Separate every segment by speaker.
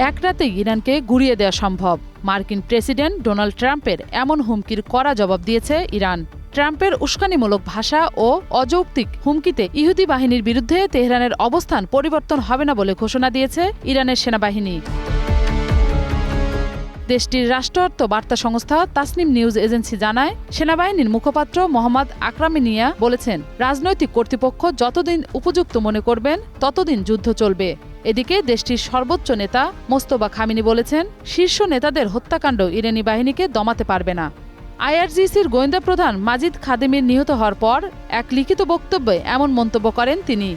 Speaker 1: এক রাতেই ইরানকে গুঁড়িয়ে দেওয়া সম্ভব। মার্কিন প্রেসিডেন্ট ডোনাল্ড ট্রাম্পের এমন হুমকির কড়া জবাব দিয়েছে ইরান। ট্রাম্পের উস্কানিমূলক ভাষা ও অযৌক্তিক হুমকিতে ইহুদি বাহিনীর বিরুদ্ধে তেহরানের অবস্থান পরিবর্তন হবে না বলে ঘোষণা দিয়েছে ইরানের সেনাবাহিনী। দেশটির রাষ্ট্রায়ত্ত বার্তা সংস্থা তাসনিম নিউজ এজেন্সি জানায়, সেনাবাহিনীর মুখপাত্র মোহাম্মদ আকরামিনিয়া বলেছেন, রাজনৈতিক কর্তৃপক্ষ যতদিন উপযুক্ত মনে করবেন ততদিন যুদ্ধ চলবে। এদিকে দেশটির সর্বোচ্চ নেতা মোস্তফা খামেনি বলেছেন, শীর্ষ নেতাদের হত্যাকাণ্ড ইরানি বাহিনীকে দমাতে পারবে না। আইআরজিসির গোয়েন্দা প্রধান মাজিদ খাদেমির নিহত হওয়ার পর এক লিখিত বক্তব্যে এমন মন্তব্য করেন তিনি।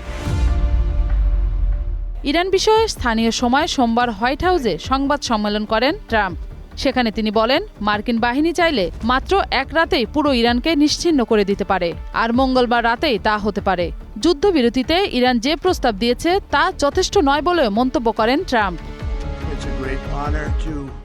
Speaker 1: ইরান বিষয়ে স্থানীয় সময় সোমবার হোয়াইট হাউসে সংবাদ সম্মেলন করেন ট্রাম্প। সেখানে তিনি বলেন, মার্কিন বাহিনী চাইলে মাত্র এক রাতেই পুরো ইরানকে নিশ্চিহ্ন করে দিতে পারে, আর মঙ্গলবার রাতেই তা হতে পারে। যুদ্ধবিরতিতে ইরান যে প্রস্তাব দিয়েছে তা যথেষ্ট নয় বলেও মন্তব্য করেন ট্রাম্প।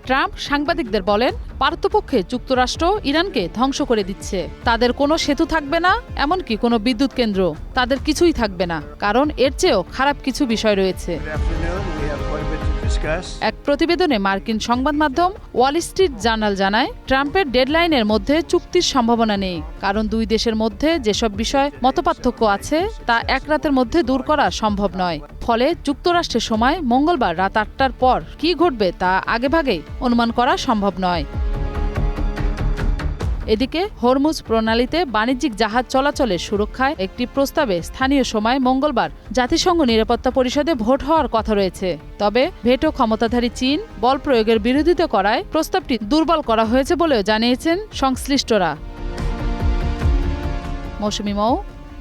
Speaker 1: ট্রাম্প সাংবাদিকদের বলেন, পারতপক্ষে যুক্তরাষ্ট্র ইরানকে ধ্বংস করে দিচ্ছে। তাদের কোনো সেতু থাকবে না, এমনকি কোনো বিদ্যুৎ কেন্দ্র, তাদের কিছুই থাকবে না, কারণ এর চেয়েও খারাপ কিছু বিষয় রয়েছে। এক প্রতিবেদনে মার্কিন সংবাদ মাধ্যম ওয়াল স্ট্রিট জার্নাল জানায়, ট্রাম্পের ডেডলাইনের মধ্যে চুক্তির সম্ভাবনা নেই, কারণ দুই দেশের মধ্যে যেসব বিষয় মতপার্থক্য আছে তা এক রাতের মধ্যে দূর করা সম্ভব নয়। ফলে যুক্তরাষ্ট্রের সময় মঙ্গলবার রাত ৮টার পর কী ঘটবে তা আগেভাগেই অনুমান করা সম্ভব নয়। এদিকে হরমুজ প্রণালীতে বাণিজ্যিক জাহাজ চলাচলের সুরক্ষায় একটি প্রস্তাবে স্থানীয় সময় মঙ্গলবার জাতিসংঘ নিরাপত্তা পরিষদে ভোট হওয়ার কথা রয়েছে। তবে ভেটো ক্ষমতাধারী চীন বল প্রয়োগের বিরোধিতা করায় প্রস্তাবটি দুর্বল করা হয়েছে বলেও জানিয়েছেন সংশ্লিষ্টরা। মৌসুমী মৌ,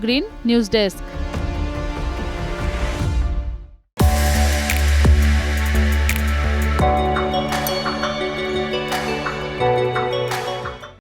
Speaker 1: গ্রিন নিউজ ডেস্ক।